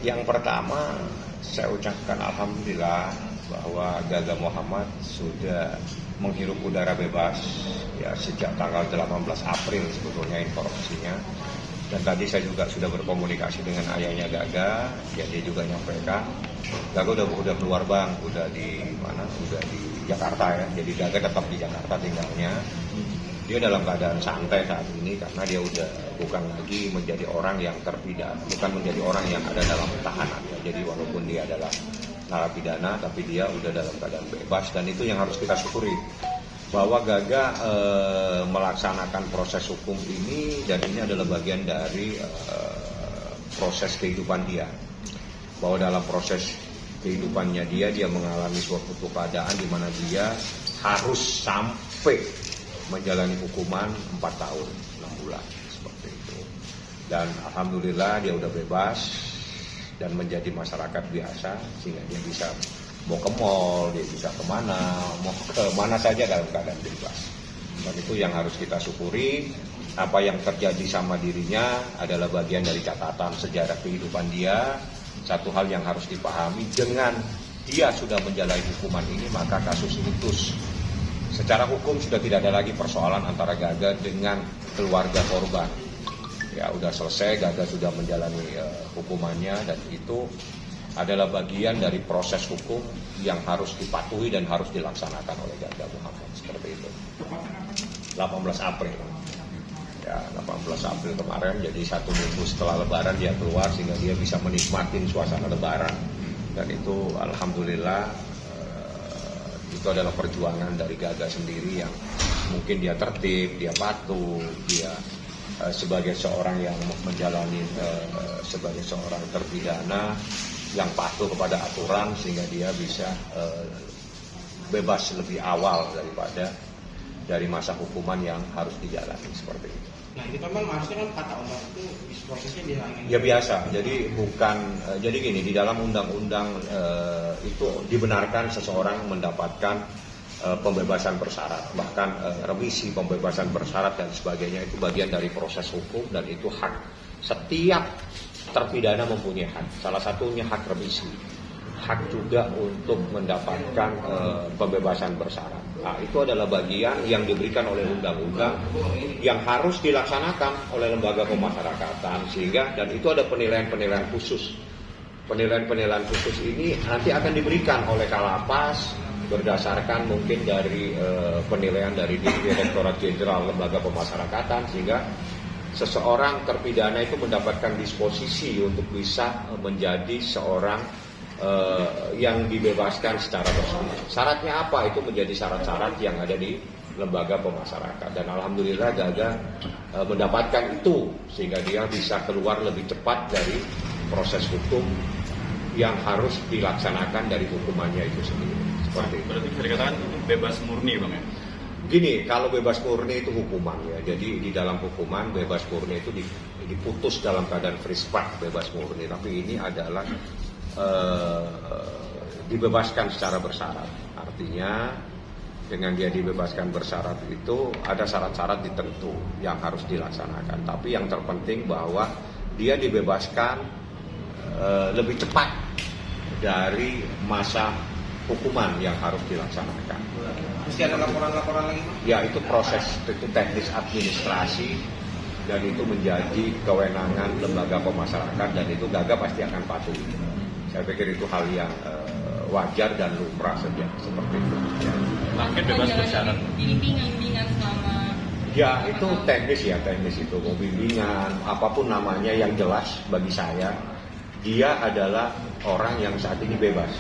Yang pertama, saya ucapkan alhamdulillah bahwa Gaga Muhammad sudah menghirup udara bebas ya sejak tanggal 18 April sebetulnya informasinya. Dan tadi saya juga sudah berkomunikasi dengan ayahnya Gaga, ya dia juga nyampaikan, Gaga udah keluar bang, udah di mana? Udah di Jakarta ya. Jadi Gaga tetap di Jakarta tinggalnya. Dia dalam keadaan santai saat ini karena dia udah bukan lagi menjadi orang yang terpidana, bukan menjadi orang yang ada dalam tahanan ya. Jadi walaupun dia adalah narapidana, tapi dia udah dalam keadaan bebas dan itu yang harus kita syukuri. Bahwa Gaga melaksanakan proses hukum ini dan ini adalah bagian dari proses kehidupan dia. Bahwa dalam proses kehidupannya dia mengalami suatu keadaan di mana dia harus sampai menjalani hukuman 4 tahun 6 bulan seperti itu. Dan alhamdulillah dia udah bebas dan menjadi masyarakat biasa sehingga dia bisa mau ke mall, dia bisa kemana, mau ke mana saja dalam keadaan bebas. Dan itu yang harus kita syukuri. Apa yang terjadi sama dirinya adalah bagian dari catatan sejarah kehidupan dia. Satu hal yang harus dipahami, dengan dia sudah menjalani hukuman ini, maka kasus ini terus. Secara hukum sudah tidak ada lagi persoalan antara Gaga dengan keluarga korban. Ya udah selesai, Gaga sudah menjalani hukumannya dan itu adalah bagian dari proses hukum yang harus dipatuhi dan harus dilaksanakan oleh Gaga Muhammad seperti itu. 18 April. Ya, 18 April kemarin, jadi 1 minggu setelah Lebaran dia keluar sehingga dia bisa menikmati suasana Lebaran dan itu alhamdulillah itu adalah perjuangan dari Gaga sendiri yang mungkin dia tertib, dia patuh, dia sebagai seorang yang menjalani sebagai seorang terpidana yang patuh kepada aturan sehingga dia bisa bebas lebih awal daripada dari masa hukuman yang harus dijalani seperti itu. Nah itu kan maksudnya kan kata undang itu prosesnya dihilangin. Ya biasa, jadi bukan jadi gini, di dalam undang-undang itu dibenarkan seseorang mendapatkan pembebasan bersyarat, bahkan remisi pembebasan bersyarat dan sebagainya itu bagian dari proses hukum dan itu hak setiap terpidana mempunyai hak. Salah satunya hak remisi, hak juga untuk mendapatkan pembebasan bersyarat. Nah, itu adalah bagian yang diberikan oleh undang-undang yang harus dilaksanakan oleh lembaga pemasyarakatan sehingga dan itu ada penilaian-penilaian khusus. Penilaian-penilaian khusus ini nanti akan diberikan oleh Kalapas berdasarkan mungkin dari penilaian dari Direktorat Jenderal Lembaga Pemasyarakatan sehingga seseorang terpidana itu mendapatkan disposisi untuk bisa menjadi seorang yang dibebaskan secara bersama. Syaratnya apa? Itu menjadi syarat-syarat yang ada di lembaga pemasyarakatan dan alhamdulillah Gaga mendapatkan itu sehingga dia bisa keluar lebih cepat dari proses hukum yang harus dilaksanakan dari hukumannya itu sendiri. Seperti itu. Berarti bisa dikatakan bebas murni bang ya? Gini, kalau bebas murni itu hukuman ya. Jadi di dalam hukuman bebas murni itu diputus dalam keadaan free spark bebas murni. Tapi ini adalah dibebaskan secara bersyarat. Artinya dengan dia dibebaskan bersyarat itu ada syarat-syarat tertentu yang harus dilaksanakan. Tapi yang terpenting bahwa dia dibebaskan lebih cepat dari masa hukuman yang harus dilaksanakan. Mesti ada laporan-laporan lagi Pak? Ya itu proses, itu teknis administrasi dan itu menjadi kewenangan lembaga pemasyarakatan dan itu Gaga pasti akan patuh. Saya pikir itu hal yang wajar dan lumrah saja seperti itu. Ya. Mungkin bebas bersyarat. Bimbingan selama. Ya itu teknis ya, teknis itu bimbingan apapun namanya yang jelas bagi saya dia adalah orang yang saat ini bebas.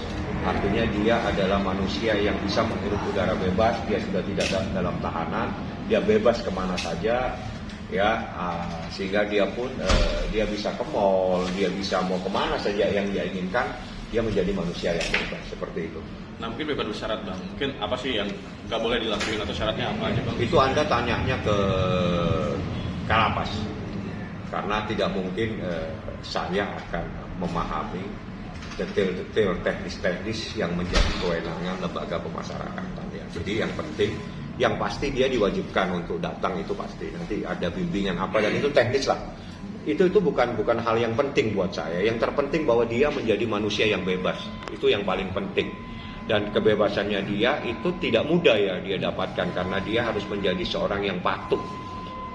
Artinya dia adalah manusia yang bisa menghirup udara bebas, dia sudah tidak dalam tahanan, dia bebas kemana saja, ya sehingga dia pun dia bisa ke mall, dia bisa mau kemana saja yang dia inginkan, dia menjadi manusia yang bebas seperti itu. Nah mungkin bebas bersyarat bang, mungkin apa sih yang nggak boleh dilakuin atau syaratnya apa aja bang? Itu Anda tanyanya ke Kalapas, karena tidak mungkin saya akan memahami detail-detail teknis-teknis yang menjadi kewenangan lembaga pemasyarakatan ya. Jadi yang penting, yang pasti dia diwajibkan untuk datang itu pasti. Nanti ada bimbingan apa dan itu teknis lah. itu bukan hal yang penting buat saya. Yang terpenting bahwa dia menjadi manusia yang bebas. Itu yang paling penting. Dan kebebasannya dia itu tidak mudah ya dia dapatkan, karena dia harus menjadi seorang yang patuh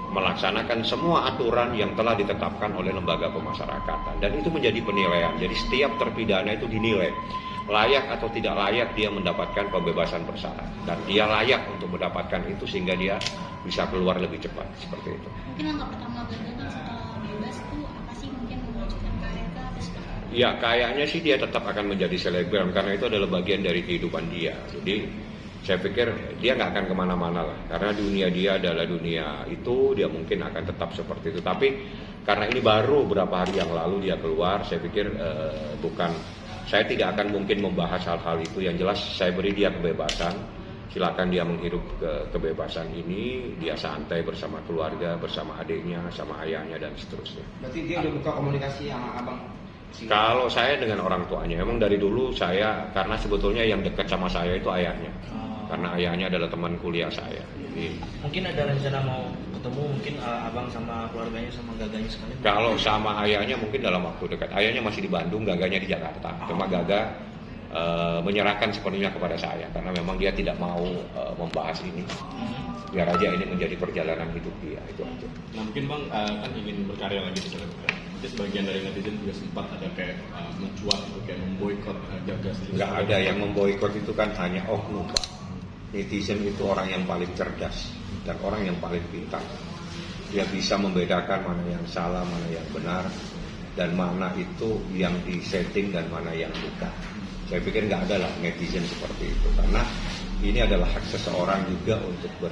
melaksanakan semua aturan yang telah ditetapkan oleh lembaga pemasyarakatan, dan itu menjadi penilaian. Jadi setiap terpidana itu dinilai layak atau tidak layak dia mendapatkan pembebasan bersyarat, dan dia layak untuk mendapatkan itu sehingga dia bisa keluar lebih cepat, seperti itu. Mungkin langkah pertama Gaga setelah bebas itu apa sih, mungkin mengajukan KRK atau seperti apa? Ya kayaknya sih dia tetap akan menjadi selebgram karena itu adalah bagian dari kehidupan dia. Jadi saya pikir dia nggak akan kemana-mana lah, karena dunia dia adalah dunia itu, dia mungkin akan tetap seperti itu. Tapi karena ini baru beberapa hari yang lalu dia keluar, saya pikir saya tidak akan mungkin membahas hal-hal itu. Yang jelas saya beri dia kebebasan, silakan dia menghirup kebebasan ini, dia santai bersama keluarga, bersama adiknya, sama ayahnya dan seterusnya. Berarti dia udah buka komunikasi sama abang? Kalau saya dengan orang tuanya, emang dari dulu saya, karena sebetulnya yang dekat sama saya itu ayahnya. Karena ayahnya adalah teman kuliah saya. Jadi, mungkin ada rencana mau ketemu mungkin abang sama keluarganya sama Gaganya sekalian? kalau sama ayahnya mungkin dalam waktu dekat. Ayahnya masih di Bandung, Gaganya di Jakarta. Cuma Gaga menyerahkan sepenuhnya kepada saya karena memang dia tidak mau membahas ini. Biar aja ini menjadi perjalanan hidup dia, itu aja. Nah mungkin Bang kan ingin berkarya lagi di selebgram. Mungkin sebagian dari netizen juga sempat ada kayak mencuat gitu, kayak memboikot Gaga. Nggak ada yang memboikot, itu kan hanya oknum, Pak. Netizen itu orang yang paling cerdas dan orang yang paling pintar. Dia bisa membedakan mana yang salah, mana yang benar, dan mana itu yang disetting dan mana yang bukan. Saya pikir nggak ada lah netizen seperti itu, karena ini adalah hak seseorang juga untuk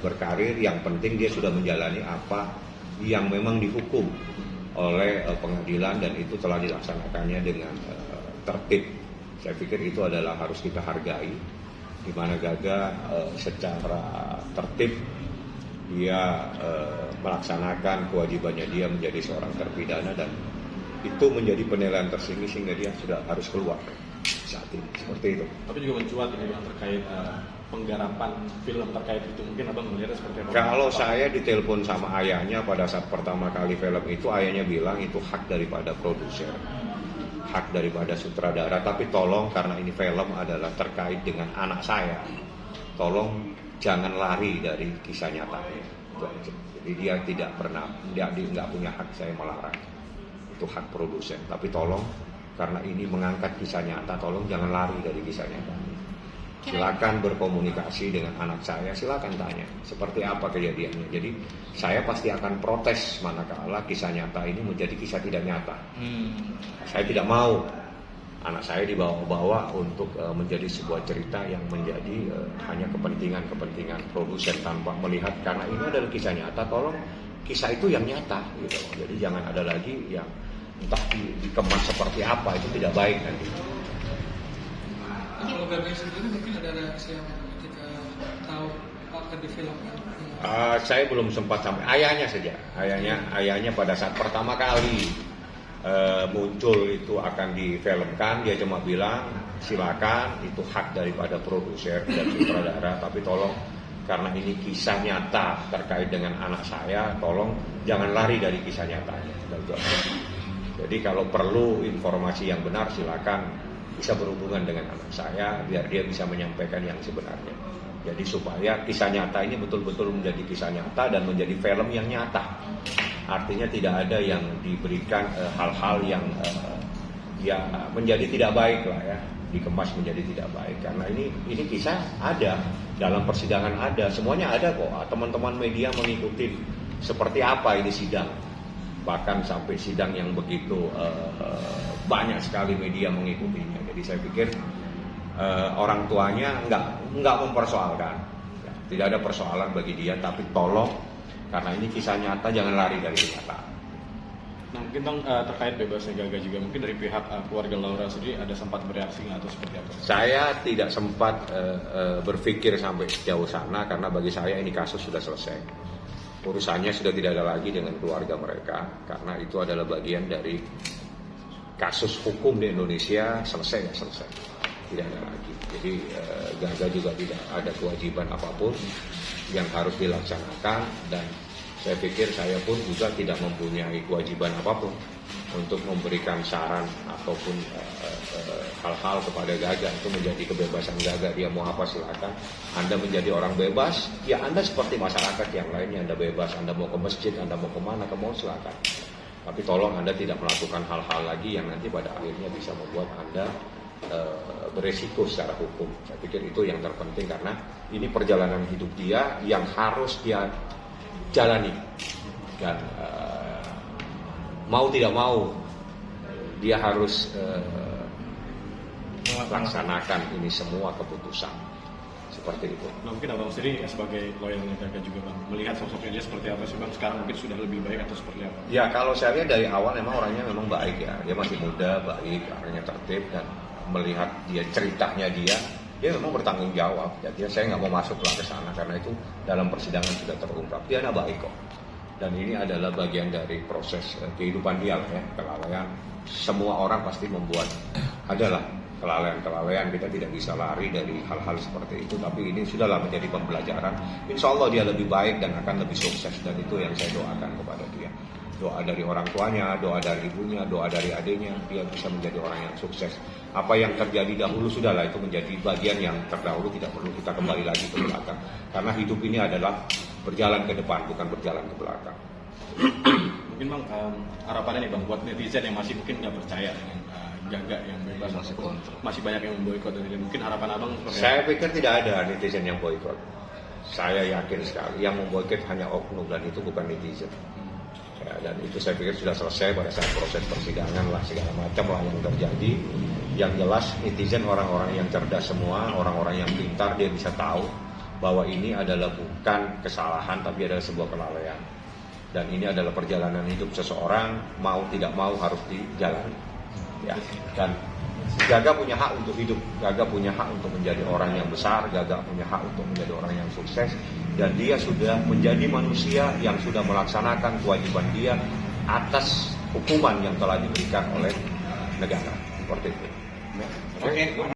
berkarir. Yang penting dia sudah menjalani apa yang memang dihukum oleh pengadilan, dan itu telah dilaksanakannya dengan tertib. Saya pikir itu adalah harus kita hargai, di mana Gaga secara tertib dia melaksanakan kewajibannya dia menjadi seorang terpidana, dan itu menjadi penilaian tersinggi sehingga dia sudah harus keluar saat ini, seperti itu. Tapi juga mencuat ini Bang terkait penggarapan film terkait itu, mungkin abang melihatnya seperti apa? Kalau saya ditelepon sama ayahnya pada saat pertama kali film itu, ayahnya bilang itu hak daripada produser, hak daripada sutradara, tapi tolong karena ini film adalah terkait dengan anak saya, tolong jangan lari dari kisah nyatanya. Itu aja. Jadi dia tidak pernah, dia nggak punya hak saya melarang, itu hak produsen. Tapi tolong karena ini mengangkat kisah nyata, tolong jangan lari dari kisah nyata. Silakan berkomunikasi dengan anak saya, silakan tanya seperti apa kejadiannya. Jadi saya pasti akan protes manakala kisah nyata ini menjadi kisah tidak nyata. Saya tidak mau anak saya dibawa-bawa untuk menjadi sebuah cerita yang menjadi hanya kepentingan produsen tanpa melihat, karena ini adalah kisah nyata, tolong kisah itu yang nyata gitu. Jadi jangan ada lagi yang entah dikemas seperti apa, itu tidak baik nanti. Kalau Gaga sendiri mungkin ada reaksi yang kita tahu akan difilmkan. Saya belum sempat sampai, ayahnya saja. Ayahnya pada saat pertama kali muncul itu akan difilmkan, dia cuma bilang silakan, itu hak daripada produser dan sutradara, tapi tolong karena ini kisah nyata terkait dengan anak saya, tolong jangan lari dari kisah nyatanya. Jadi kalau perlu informasi yang benar, silakan bisa berhubungan dengan anak saya biar dia bisa menyampaikan yang sebenarnya. Jadi supaya kisah nyata ini betul-betul menjadi kisah nyata dan menjadi film yang nyata. Artinya tidak ada yang diberikan hal-hal yang ya menjadi tidak baik lah ya, dikemas menjadi tidak baik. Karena ini kisah ada dalam persidangan, ada semuanya ada kok. Teman-teman media mengikuti seperti apa ini sidang. Bahkan sampai sidang yang begitu banyak sekali media mengikutinya. Jadi saya pikir orang tuanya nggak mempersoalkan, ya, tidak ada persoalan bagi dia. Tapi tolong karena ini kisah nyata, jangan lari dari kenyataan. Nah mungkin Bang terkait bebasnya Gaga juga, mungkin dari pihak keluarga Laura sendiri ada sempat bereaksi nggak atau seperti apa? Saya tidak sempat berpikir sampai sejauh sana, karena bagi saya ini kasus sudah selesai. Urusannya sudah tidak ada lagi dengan keluarga mereka, karena itu adalah bagian dari kasus hukum di Indonesia. Selesai, tidak ada lagi. Jadi Gaga juga tidak ada kewajiban apapun yang harus dilaksanakan, dan Saya pikir saya pun juga tidak mempunyai kewajiban apapun untuk memberikan saran ataupun hal-hal kepada Gaga. Itu menjadi kebebasan Gaga, dia mau apa silakan. Anda menjadi orang bebas, ya Anda seperti masyarakat yang lainnya, Anda bebas, Anda mau ke masjid, Anda mau kemana, mau silakan. Tapi tolong Anda tidak melakukan hal-hal lagi yang nanti pada akhirnya bisa membuat Anda beresiko secara hukum. Saya pikir itu yang terpenting karena ini perjalanan hidup dia yang harus dia jalani. Dan mau tidak mau dia harus melaksanakan ini semua keputusan seperti itu. Nah, mungkin abang sendiri sebagai loyalnya Gaga juga bang, melihat sosoknya dia seperti apa sih bang? Sekarang mungkin sudah lebih baik atau seperti apa? Ya kalau saya lihat dari awal memang orangnya memang baik ya. Dia masih muda, baik, orangnya tertib dan melihat dia ceritanya dia memang bertanggung jawab. Jadi saya nggak mau masuk ke sana karena itu dalam persidangan sudah terungkap. Dia anak baik kok. Dan ini adalah bagian dari proses kehidupan dia ya, kelalaian. Semua orang pasti membuat adalah kelalaian-kelalaian, kita tidak bisa lari dari hal-hal seperti itu, tapi ini sudahlah menjadi pembelajaran. Insya Allah dia lebih baik dan akan lebih sukses, dan itu yang saya doakan kepada dia. Doa dari orang tuanya, doa dari ibunya, doa dari adiknya, dia bisa menjadi orang yang sukses. Apa yang terjadi dahulu sudahlah, itu menjadi bagian yang terdahulu, tidak perlu kita kembali lagi ke belakang. Karena hidup ini adalah berjalan ke depan, bukan berjalan ke belakang. Mungkin bang, harapannya nih bang buat netizen yang masih mungkin nggak percaya dengan Gaga yang bebas, masih banyak yang memboikot, dan mungkin harapan abang seperti Saya pikir tidak ada netizen yang boikot. Saya yakin sekali yang memboikot hanya oknum dan itu bukan netizen. Ya, dan itu saya pikir sudah selesai pada saat proses persidangan lah, segala macam lah yang terjadi. Yang jelas netizen orang-orang yang cerdas semua, orang-orang yang pintar, dia bisa tahu bahwa ini adalah bukan kesalahan tapi adalah sebuah kelalaian. Dan ini adalah perjalanan hidup seseorang, mau tidak mau harus dijalani. Ya, dan Gaga punya hak untuk hidup, Gaga punya hak untuk menjadi orang yang besar, Gaga punya hak untuk menjadi orang yang sukses, dan dia sudah menjadi manusia yang sudah melaksanakan kewajiban dia atas hukuman yang telah diberikan oleh negara. Seperti itu. Oke.